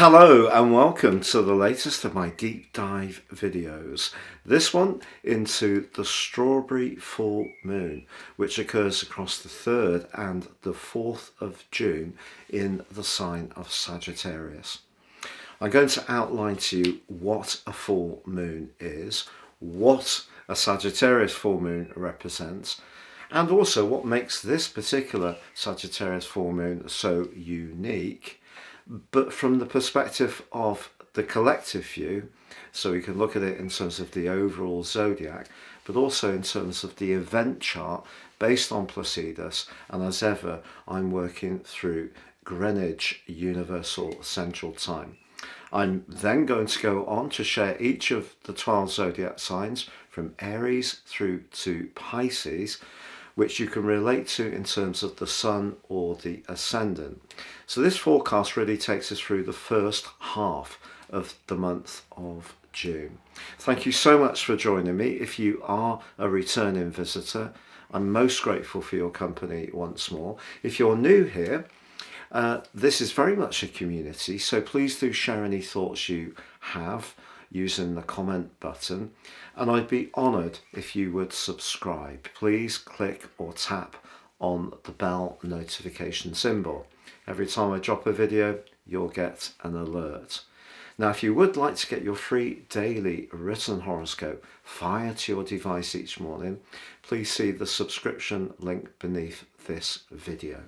Hello and welcome to the latest of my deep dive videos. This one into the strawberry full moon, which occurs across the 3rd and the 4th of June in the sign of Sagittarius. I'm going to outline to you what a full moon is, what a Sagittarius full moon represents, and also what makes this particular Sagittarius full moon so unique, but from the perspective of the collective view. So we can look at it in terms of the overall zodiac, but also in terms of the event chart based on Placidus. And as ever, I'm working through Greenwich Universal Central Time. I'm then going to go on to share each of the 12 zodiac signs from Aries through to Pisces, which you can relate to in terms of the sun or the ascendant. So this forecast really takes us through the first half of the month of June. Thank you so much for joining me. If you are a returning visitor, I'm most grateful for your company once more. If you're new here, this is very much a community, so please do share any thoughts you have using the comment button, and I'd be honoured if you would subscribe. Please click or tap on the bell notification symbol. Every time I drop a video, you'll get an alert. Now, if you would like to get your free daily written horoscope fired to your device each morning, please see the subscription link beneath this video.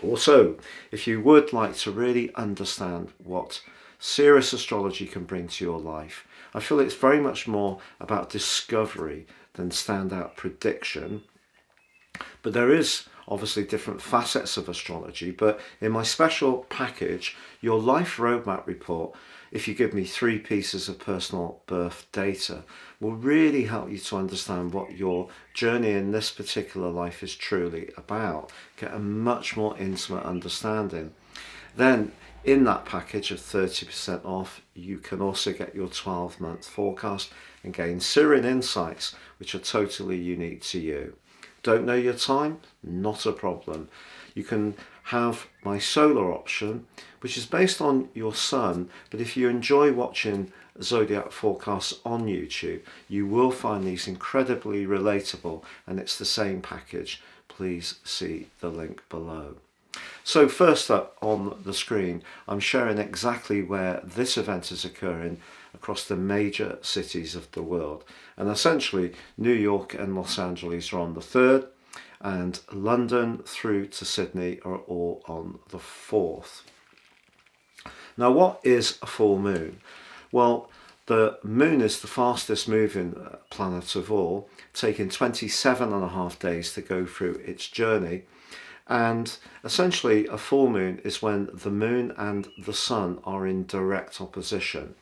Also, if you would like to really understand what serious astrology can bring to your life, I feel it's very much more about discovery than standout prediction. But there is obviously different facets of astrology. But in my special package, your life roadmap report, if you give me 3 pieces of personal birth data, will really help you to understand what your journey in this particular life is truly about. Get a much more intimate understanding. Then in that package of 30% off, you can also get your 12-month forecast and gain Syrian insights, which are totally unique to you. Don't know your time? Not a problem. You can have my solar option, which is based on your sun, but if you enjoy watching zodiac forecasts on YouTube, you will find these incredibly relatable, and it's the same package. Please see the link below. So first up on the screen, I'm sharing exactly where this event is occurring across the major cities of the world. And essentially, New York and Los Angeles are on the 3rd, and London through to Sydney are all on the 4th. Now, what is a full moon? Well, the moon is the fastest moving planet of all, taking 27.5 days to go through its journey. And essentially, a full moon is when the moon and the sun are in direct opposition.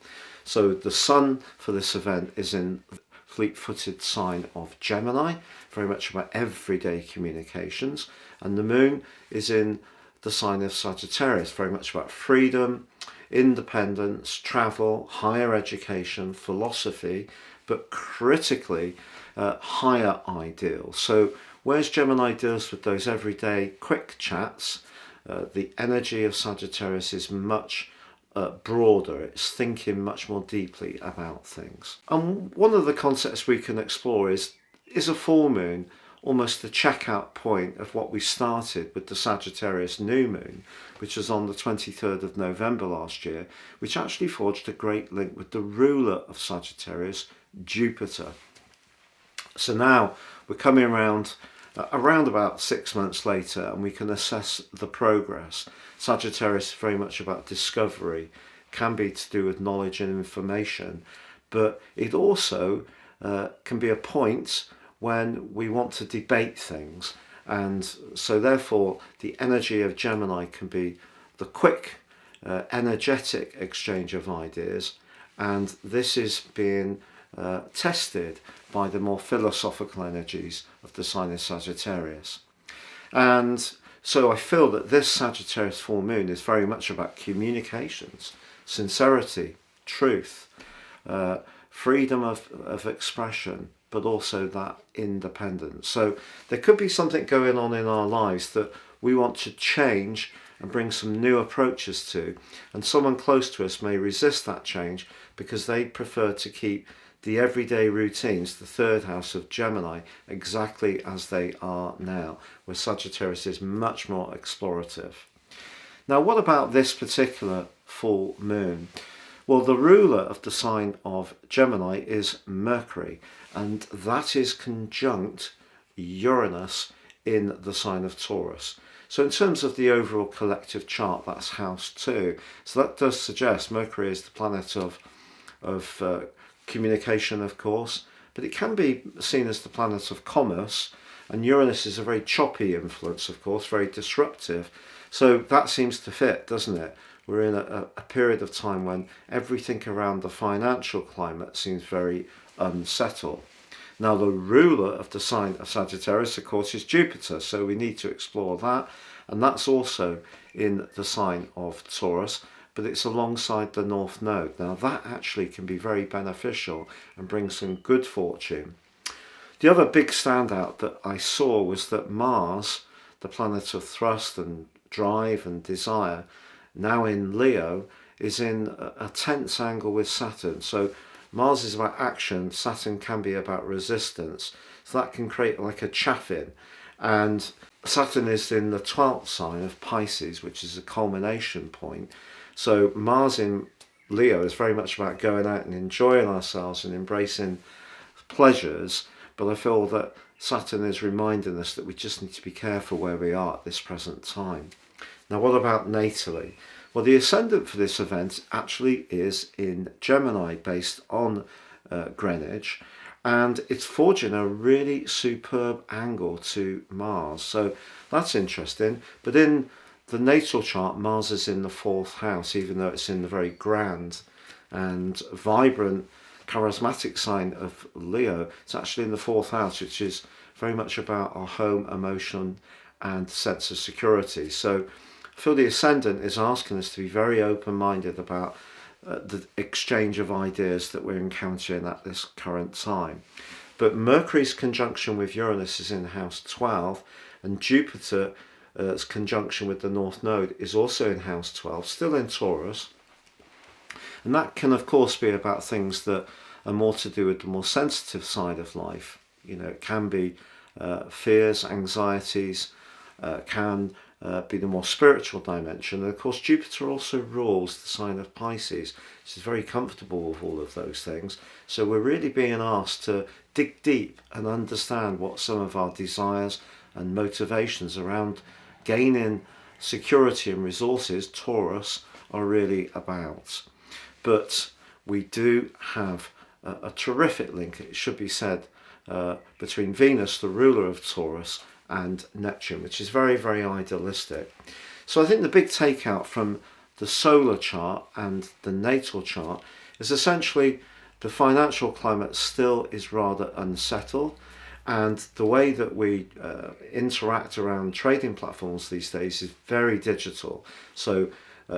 So the sun for this event is in fleet-footed sign of Gemini, very much about everyday communications, and the moon is in the sign of Sagittarius, very much about freedom, independence, travel, higher education, philosophy, but critically higher ideals. So whereas Gemini deals with those everyday quick chats, the energy of Sagittarius is much broader. It's thinking much more deeply about things. And one of the concepts we can explore is a full moon almost the checkout point of what we started with the Sagittarius new moon, which was on the 23rd of November last year, which actually forged a great link with the ruler of Sagittarius, Jupiter. So now we're coming around about 6 months later, and we can assess the progress. Sagittarius is very much about discovery, can be to do with knowledge and information, but it also can be a point when we want to debate things. And so therefore the energy of Gemini can be the quick, energetic exchange of ideas, and this is being tested by the more philosophical energies of the sign of Sagittarius. And so I feel that this Sagittarius full moon is very much about communications, sincerity, truth, freedom of expression, but also that independence. So there could be something going on in our lives that we want to change and bring some new approaches to, and someone close to us may resist that change because they prefer to keep the everyday routines, the third house of Gemini, exactly as they are now, where Sagittarius is much more explorative. Now, what about this particular full moon? Well, the ruler of the sign of Gemini is Mercury, and that is conjunct Uranus in the sign of Taurus. So in terms of the overall collective chart, that's house 2. So that does suggest Mercury is the planet of communication, of course, but it can be seen as the planet of commerce, and Uranus is a very choppy influence, of course, very disruptive. So that seems to fit, doesn't it? We're in a period of time when everything around the financial climate seems very unsettled. Now, the ruler of the sign of Sagittarius, of course, is Jupiter, so we need to explore that, and that's also in the sign of Taurus, but it's alongside the North Node. Now, that actually can be very beneficial and bring some good fortune. The other big standout that I saw was that Mars, the planet of thrust and drive and desire, now in Leo, is in a tense angle with Saturn. So Mars is about action, Saturn can be about resistance. So that can create like a chaffing. And Saturn is in the 12th sign of Pisces, which is a culmination point. So Mars in Leo is very much about going out and enjoying ourselves and embracing pleasures. But I feel that Saturn is reminding us that we just need to be careful where we are at this present time. Now, what about natally? Well, the ascendant for this event actually is in Gemini, based on Greenwich, and it's forging a really superb angle to Mars. So that's interesting. But in the natal chart, Mars is in the 4th house, even though it's in the very grand and vibrant, charismatic sign of Leo. It's actually in the 4th house, which is very much about our home, emotion, and sense of security. So I feel the ascendant is asking us to be very open-minded about the exchange of ideas that we're encountering at this current time. But Mercury's conjunction with Uranus is in house 12, and Jupiter's conjunction with the North Node is also in house 12, still in Taurus. And that can, of course, be about things that are more to do with the more sensitive side of life. You know, it can be fears, anxieties, can be the more spiritual dimension. And of course, Jupiter also rules the sign of Pisces, which is very comfortable with all of those things. So we're really being asked to dig deep and understand what some of our desires and motivations around gaining security and resources, Taurus, are really about. But we do have a terrific link, it should be said, between Venus, the ruler of Taurus, and Neptune, which is very, very idealistic. So I think the big takeout from the solar chart and the natal chart is essentially the financial climate still is rather unsettled, and the way that we interact around trading platforms these days is very digital. So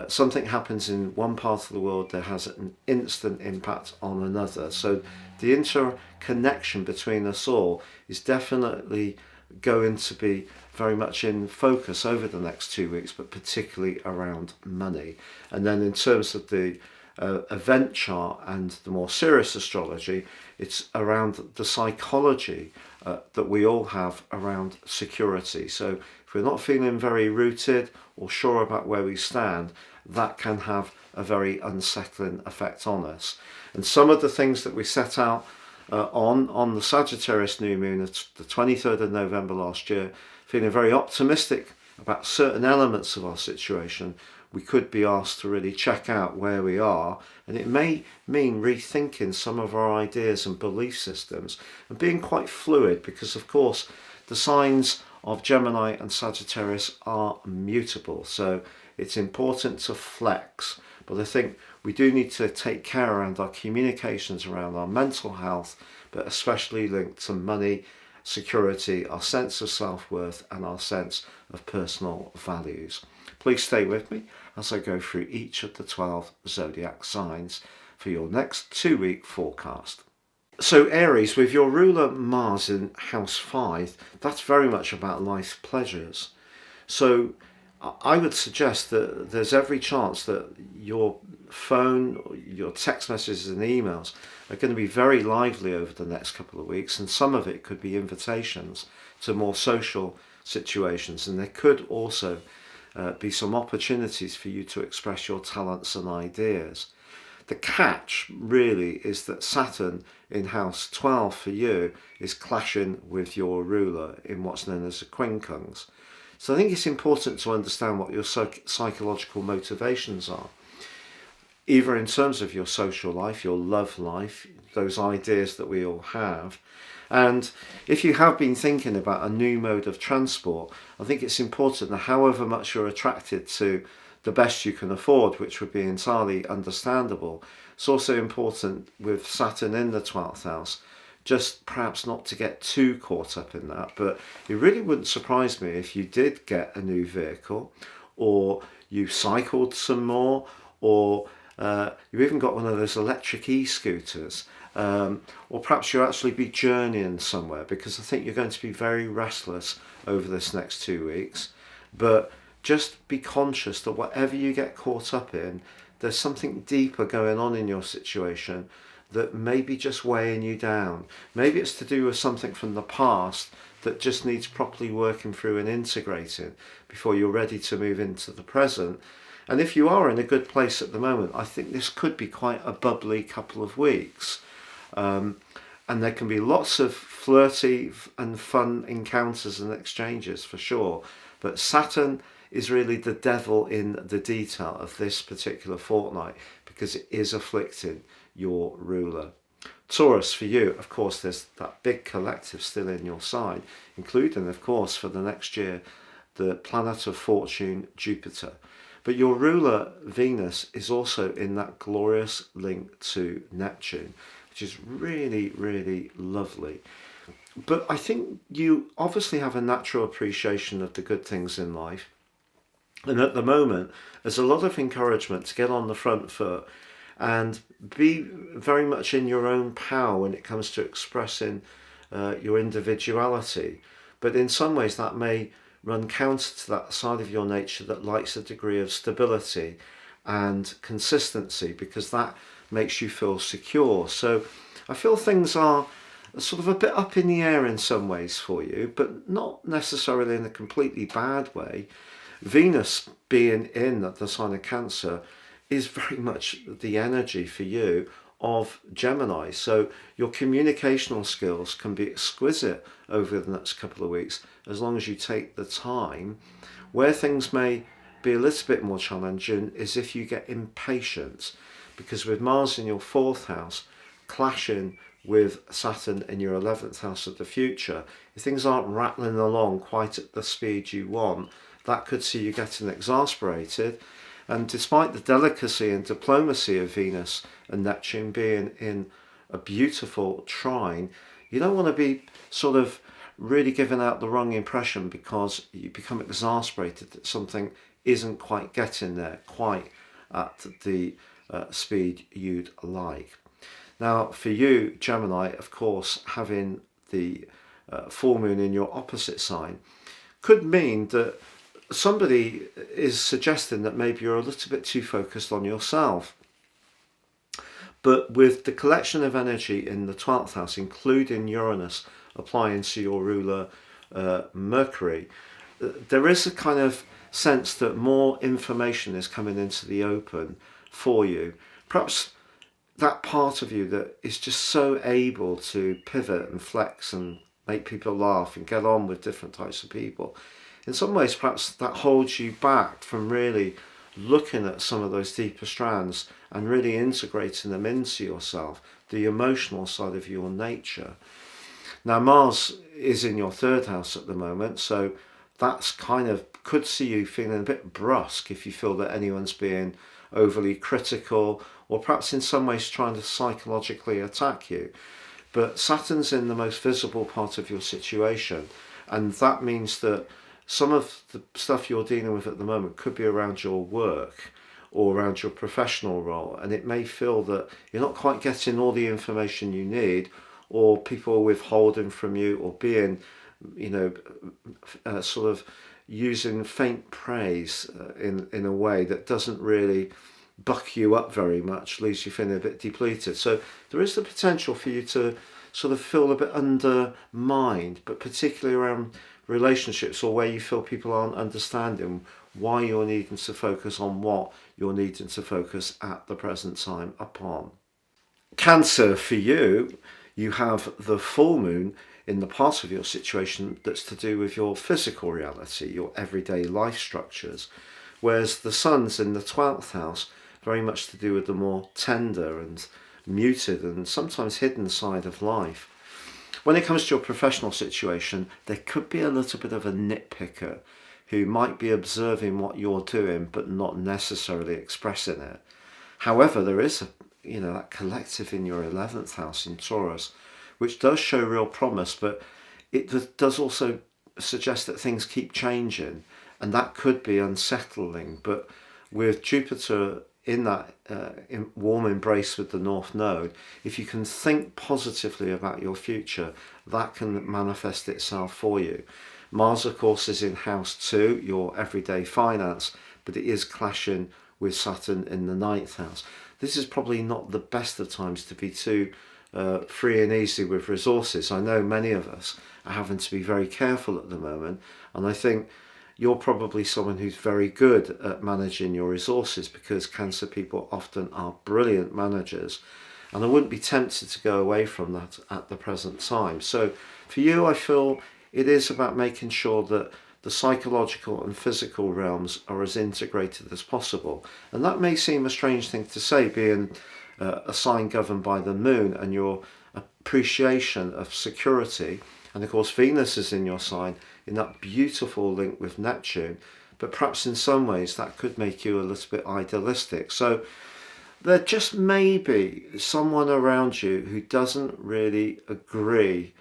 something happens in one part of the world, there has an instant impact on another. So the interconnection between us all is definitely going to be very much in focus over the next 2 weeks, but particularly around money. And then in terms of the event chart and the more serious astrology, it's around the psychology that we all have around security. So if we're not feeling very rooted or sure about where we stand, that can have a very unsettling effect on us. And some of the things that we set out on the Sagittarius new moon, the 23rd of November last year, feeling very optimistic about certain elements of our situation, we could be asked to really check out where we are, and it may mean rethinking some of our ideas and belief systems and being quite fluid, because of course the signs of Gemini and Sagittarius are mutable, so it's important to flex. But I think we do need to take care around our communications, around our mental health, but especially linked to money, security, our sense of self-worth, and our sense of personal values. Please stay with me as I go through each of the 12 zodiac signs for your next 2-week forecast. So Aries, with your ruler Mars in house 5, that's very much about life's pleasures. So I would suggest that there's every chance that your phone, your text messages and emails are going to be very lively over the next couple of weeks, and some of it could be invitations to more social situations, and there could also be some opportunities for you to express your talents and ideas. The catch really is that Saturn in house 12 for you is clashing with your ruler in what's known as a quincunx. So I think it's important to understand what your psychological motivations are, either in terms of your social life, your love life, those ideas that we all have. And if you have been thinking about a new mode of transport, I think it's important that however much you're attracted to the best you can afford, which would be entirely understandable, it's also important with Saturn in the 12th house, just perhaps not to get too caught up in that. But it really wouldn't surprise me if you did get a new vehicle, or you cycled some more, or you even got one of those electric e-scooters, or perhaps you'll actually be journeying somewhere, because I think you're going to be very restless over this next 2 weeks. But just be conscious that whatever you get caught up in, there's something deeper going on in your situation that may be just weighing you down. Maybe it's to do with something from the past that just needs properly working through and integrating before you're ready to move into the present. And if you are in a good place at the moment, I think this could be quite a bubbly couple of weeks. And there can be lots of flirty and fun encounters and exchanges for sure. But Saturn is really the devil in the detail of this particular fortnight, because it is afflicting your ruler. Taurus, for you, of course, there's that big collective still in your side, including, of course, for the next year, the planet of fortune, Jupiter. But your ruler, Venus, is also in that glorious link to Neptune, which is really, really lovely. But I think you obviously have a natural appreciation of the good things in life. And at the moment, there's a lot of encouragement to get on the front foot and be very much in your own power when it comes to expressing your individuality. But in some ways, that may run counter to that side of your nature that likes a degree of stability and consistency, because that makes you feel secure. So I feel things are sort of a bit up in the air in some ways for you, but not necessarily in a completely bad way. Venus being in the sign of Cancer is very much the energy for you of Gemini. So your communicational skills can be exquisite over the next couple of weeks, as long as you take the time. Where things may be a little bit more challenging is if you get impatient, because with Mars in your 4th house clashing with Saturn in your 11th house of the future, if things aren't rattling along quite at the speed you want, that could see you getting exasperated. And despite the delicacy and diplomacy of Venus and Neptune being in a beautiful trine, you don't want to be sort of really giving out the wrong impression because you become exasperated that something isn't quite getting there quite at the speed you'd like. Now, for you, Gemini, of course, having the full moon in your opposite sign could mean that somebody is suggesting that maybe you're a little bit too focused on yourself. But with the collection of energy in the 12th house, including Uranus applying to your ruler Mercury, there is a kind of sense that more information is coming into the open for you. Perhaps that part of you that is just so able to pivot and flex and make people laugh and get on with different types of people. In some ways, perhaps that holds you back from really looking at some of those deeper strands and really integrating them into yourself, the emotional side of your nature. Now, Mars is in your 3rd house at the moment, so that's kind of could see you feeling a bit brusque if you feel that anyone's being overly critical or perhaps in some ways trying to psychologically attack you. But Saturn's in the most visible part of your situation, and that means that some of the stuff you're dealing with at the moment could be around your work or around your professional role, and it may feel that you're not quite getting all the information you need, or people are withholding from you or being, sort of using faint praise in a way that doesn't really buck you up very much, leaves you feeling a bit depleted. So there is the potential for you to sort of feel a bit undermined, but particularly around relationships or where you feel people aren't understanding why you're needing to focus on what you're needing to focus at the present time upon. Cancer, for you, you have the full moon in the part of your situation that's to do with your physical reality, your everyday life structures, whereas the sun's in the 12th house, very much to do with the more tender and muted and sometimes hidden side of life. When it comes to your professional situation, there could be a little bit of a nitpicker who might be observing what you're doing but not necessarily expressing it. However, there is that collective in your 11th house in Taurus, which does show real promise, but it does also suggest that things keep changing, and that could be unsettling. But with Jupiter in that warm embrace with the North Node, if you can think positively about your future, that can manifest itself for you. Mars, of course, is in house 2, your everyday finance, but it is clashing with Saturn in the 9th house. This is probably not the best of times to be too free and easy with resources. I know many of us are having to be very careful at the moment, and I think you're probably someone who's very good at managing your resources, because Cancer people often are brilliant managers, and I wouldn't be tempted to go away from that at the present time. So for you, I feel it is about making sure that the psychological and physical realms are as integrated as possible. And that may seem a strange thing to say, being a sign governed by the moon and your appreciation of security. And of course, Venus is in your sign in that beautiful link with Neptune. But perhaps in some ways that could make you a little bit idealistic. So there just may be someone around you who doesn't really agree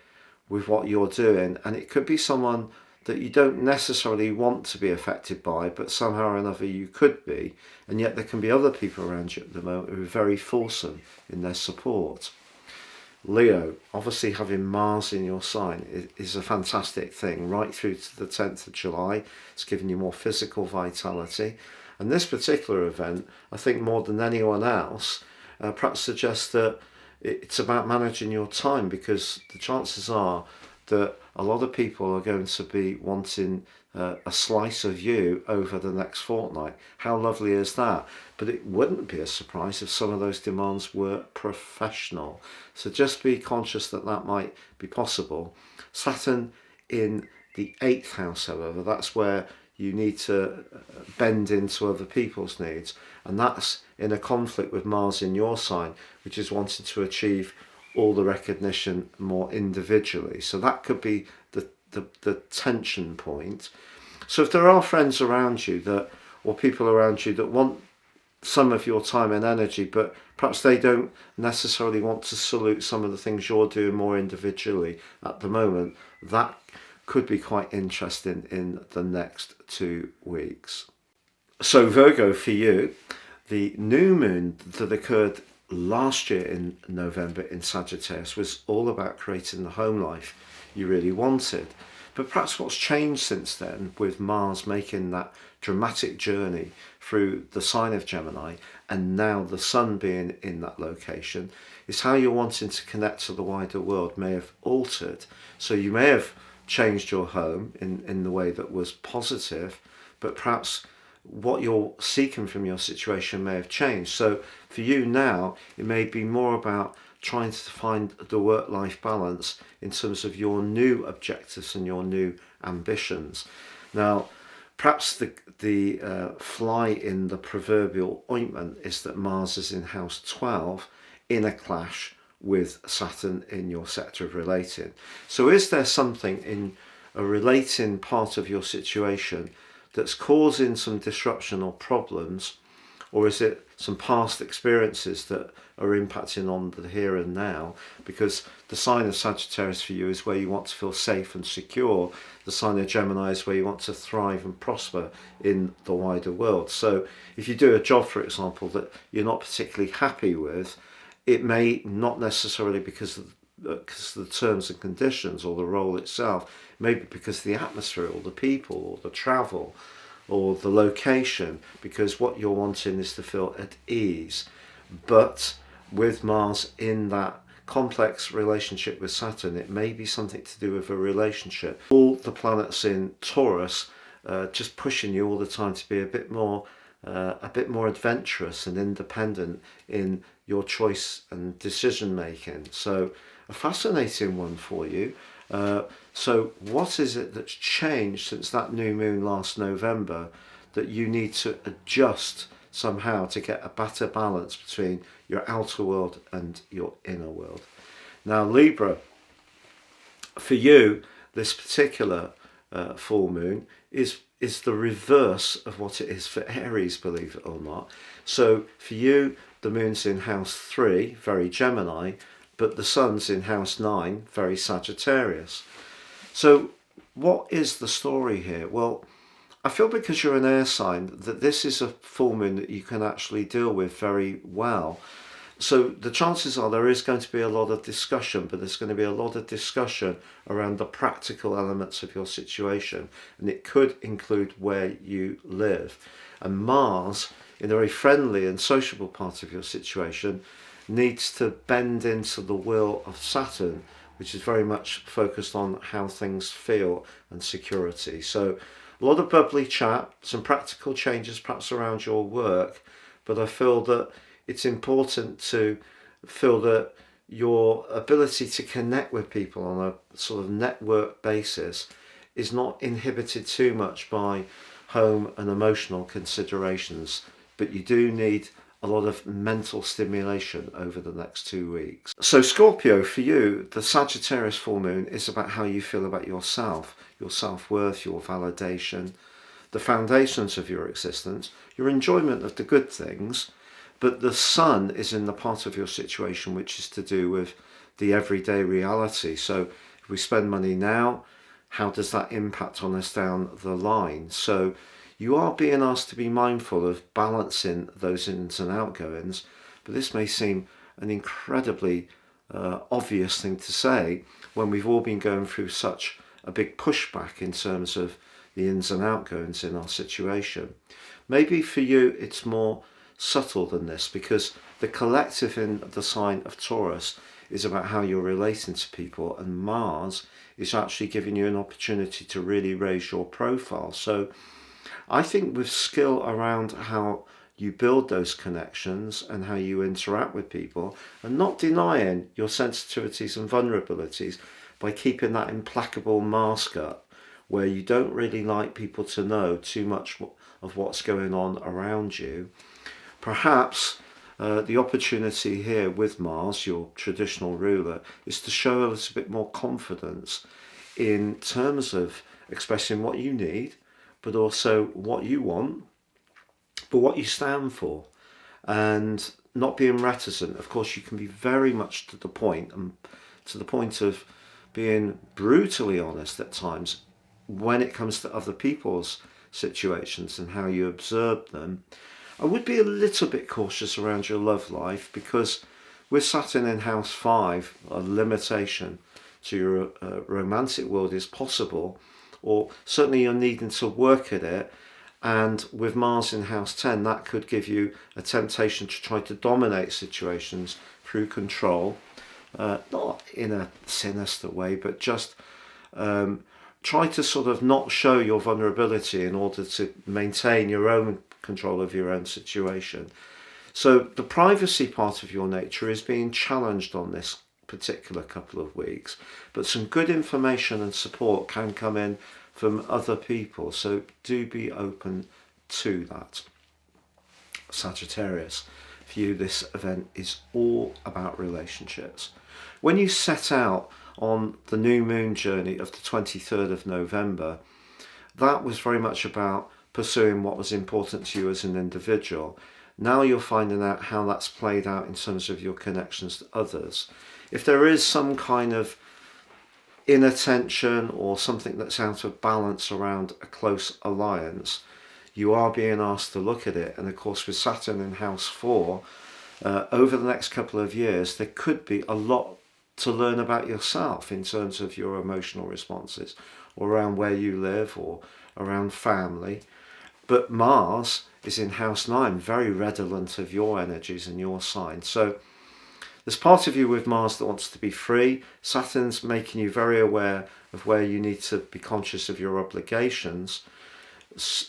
with what you're doing. And it could be someone that you don't necessarily want to be affected by, but somehow or another you could be. And yet there can be other people around you at the moment who are very fulsome in their support. Leo, obviously having Mars in your sign is a fantastic thing, right through to the 10th of July. It's giving you more physical vitality. And this particular event, I think more than anyone else, perhaps suggests that it's about managing your time, because the chances are that a lot of people are going to be wanting a slice of you over the next fortnight. How lovely is that? But it wouldn't be a surprise if some of those demands were professional. So just be conscious that that might be possible. Saturn in the 8th house, however, that's where you need to bend into other people's needs. And that's in a conflict with Mars in your sign, which is wanting to achieve all the recognition more individually. So that could be the tension point. So if there are friends around you that, or people around you that want some of your time and energy, but perhaps they don't necessarily want to salute some of the things you're doing more individually at the moment, that could be quite interesting in the next 2 weeks. So Virgo, for you, the new moon that occurred last year in November in Sagittarius was all about creating the home life you really wanted. But perhaps what's changed since then, with Mars making that dramatic journey through the sign of Gemini and now the sun being in that location, is how you're wanting to connect to the wider world may have altered. So you may have changed your home in the way that was positive, but perhaps what you're seeking from your situation may have changed. So for you now, it may be more about trying to find the work-life balance in terms of your new objectives and your new ambitions. Now, perhaps the fly in the proverbial ointment is that Mars is in house 12 in a clash with Saturn in your sector of relating. So is there something in a relating part of your situation that's causing some disruption or problems, or is it some past experiences that are impacting on the here and now? Because the sign of Sagittarius for you is where you want to feel safe and secure. The sign of Gemini is where you want to thrive and prosper in the wider world. So if you do a job, for example, that you're not particularly happy with, it may not necessarily because of because the terms and conditions or the role itself, maybe because of the atmosphere or the people or the travel or the location, because what you're wanting is to feel at ease. But with Mars in that complex relationship with Saturn, it may be something to do with a relationship. All the planets in Taurus just pushing you all the time to be a bit more adventurous and independent in your choice and decision making. So a fascinating one for you. So what is it that's changed since that new moon last November that you need to adjust somehow to get a better balance between your outer world and your inner world? Now, Libra, for you, this particular full moon is the reverse of what it is for Aries, believe it or not. So for you, the moon's in house 3, very Gemini, but the sun's in house 9, very Sagittarius. So what is the story here? Well, I feel because you're an air sign that this is a full moon that you can actually deal with very well. So the chances are there is going to be a lot of discussion, but there's going to be a lot of discussion around the practical elements of your situation. And it could include where you live. And Mars, in a very friendly and sociable part of your situation, needs to bend into the will of Saturn, which is very much focused on how things feel and security. So a lot of bubbly chat, some practical changes perhaps around your work, but I feel that it's important to feel that your ability to connect with people on a sort of network basis is not inhibited too much by home and emotional considerations, but you do need a lot of mental stimulation over the next 2 weeks. So Scorpio, for you, the Sagittarius full moon is about how you feel about yourself, your self-worth, your validation, the foundations of your existence, your enjoyment of the good things. But the sun is in the part of your situation which is to do with the everyday reality. So if we spend money now, how does that impact on us down the line? So you are being asked to be mindful of balancing those ins and outgoings, but this may seem an incredibly obvious thing to say when we've all been going through such a big pushback in terms of the ins and outgoings in our situation. Maybe for you it's more subtle than this, because the collective in the sign of Taurus is about how you're relating to people, and Mars is actually giving you an opportunity to really raise your profile. So I think with skill around how you build those connections and how you interact with people, and not denying your sensitivities and vulnerabilities by keeping that implacable mask up where you don't really like people to know too much of what's going on around you. Perhaps the opportunity here with Mars, your traditional ruler, is to show a little bit more confidence in terms of expressing what you need, but also what you want, but what you stand for, and not being reticent. Of course, you can be very much to the point, and to the point of being brutally honest at times when it comes to other people's situations and how you observe them. I would be a little bit cautious around your love life, because with Saturn in house 5, a limitation to your romantic world is possible, or certainly you're needing to work at it. And with Mars in house 10, that could give you a temptation to try to dominate situations through control, not in a sinister way, but just try to sort of not show your vulnerability in order to maintain your own control of your own situation. So the privacy part of your nature is being challenged on this particular couple of weeks, but some good information and support can come in from other people, so do be open to that. Sagittarius, for you this event is all about relationships. When you set out on the new moon journey of the 23rd of November, that was very much about pursuing what was important to you as an individual. Now you're finding out how that's played out in terms of your connections to others. If there is some kind of inattention or something that's out of balance around a close alliance, you are being asked to look at it. And of course, with Saturn in house 4, over the next couple of years, there could be a lot to learn about yourself in terms of your emotional responses, or around where you live, or around family. But Mars is in house 9, very redolent of your energies and your sign. So there's part of you with Mars that wants to be free. Saturn's making you very aware of where you need to be conscious of your obligations.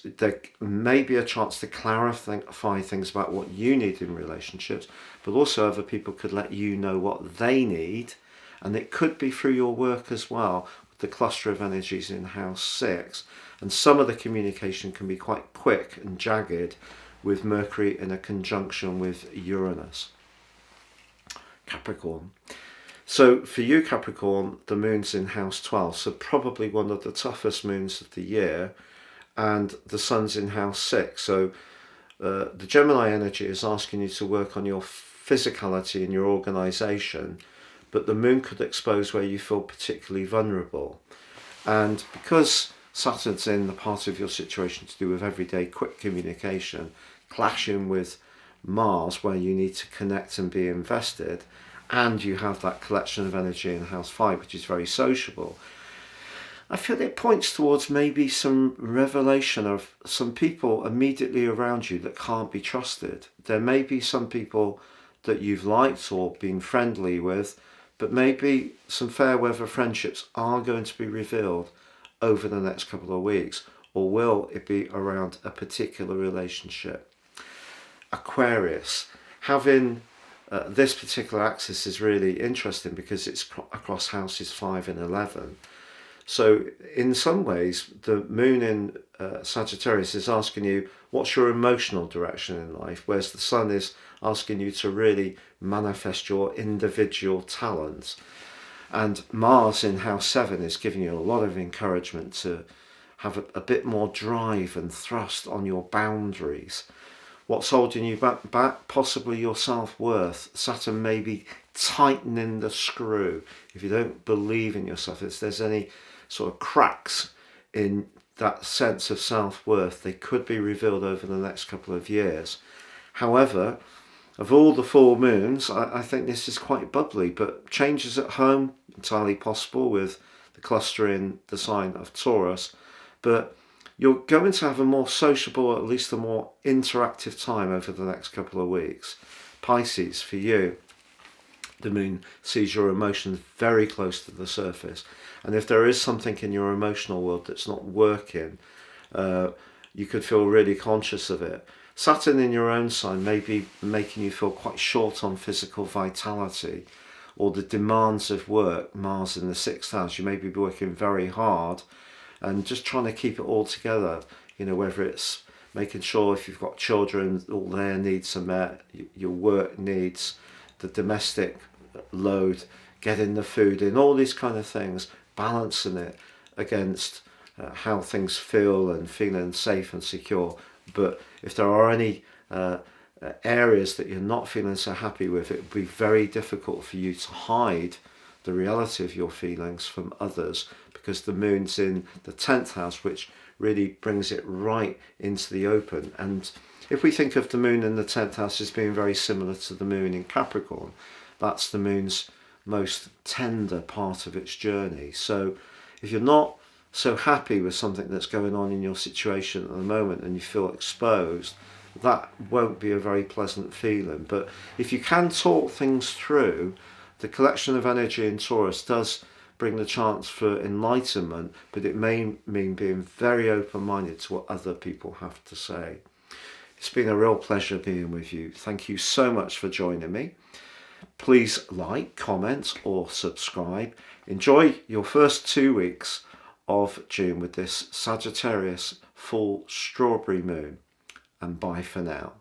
There may be a chance to clarify things about what you need in relationships, but also other people could let you know what they need. And it could be through your work as well, with the cluster of energies in house 6. And some of the communication can be quite quick and jagged with Mercury in a conjunction with Uranus. Capricorn. So for you, Capricorn, the moon's in house 12, so probably one of the toughest moons of the year, and the sun's in house 6. So the Gemini energy is asking you to work on your physicality and your organisation, but the moon could expose where you feel particularly vulnerable. And because Saturn's in the part of your situation to do with everyday quick communication, clashing with Mars where you need to connect and be invested, and you have that collection of energy in house 5, which is very sociable, I feel it points towards maybe some revelation of some people immediately around you that can't be trusted. There may be some people that you've liked or been friendly with, but maybe some fair weather friendships are going to be revealed over the next couple of weeks, or will it be around a particular relationship? Aquarius, having this particular axis is really interesting because it's across houses 5 and 11. So in some ways, the moon in Sagittarius is asking you, what's your emotional direction in life? Whereas the sun is asking you to really manifest your individual talents. And Mars in house 7 is giving you a lot of encouragement to have a bit more drive and thrust on your boundaries. What's holding you back? Possibly your self-worth. Saturn may be tightening the screw. If you don't believe in yourself, if there's any sort of cracks in that sense of self-worth, they could be revealed over the next couple of years. However, of all the full moons, I think this is quite bubbly, but changes at home, entirely possible with the cluster in the sign of Taurus. But you're going to have a more sociable, or at least a more interactive time over the next couple of weeks. Pisces, for you, the moon sees your emotions very close to the surface. And if there is something in your emotional world that's not working, you could feel really conscious of it. Saturn in your own sign may be making you feel quite short on physical vitality, or the demands of work. Mars in the 6th house, you may be working very hard and just trying to keep it all together, whether it's making sure if you've got children, all their needs are met, your work needs, the domestic load, getting the food in, all these kind of things, balancing it against how things feel and feeling safe and secure. But if there are any areas that you're not feeling so happy with, it would be very difficult for you to hide the reality of your feelings from others, because the moon's in the 10th house, which really brings it right into the open. And if we think of the moon in the 10th house as being very similar to the moon in Capricorn, that's the moon's most tender part of its journey. So if you're not so happy with something that's going on in your situation at the moment and you feel exposed, that won't be a very pleasant feeling. But if you can talk things through, the collection of energy in Taurus does bring the chance for enlightenment, but it may mean being very open-minded to what other people have to say. It's been a real pleasure being with you. Thank you so much for joining me. Please like, comment or subscribe. Enjoy your first 2 weeks of June with this Sagittarius full strawberry moon, and bye for now.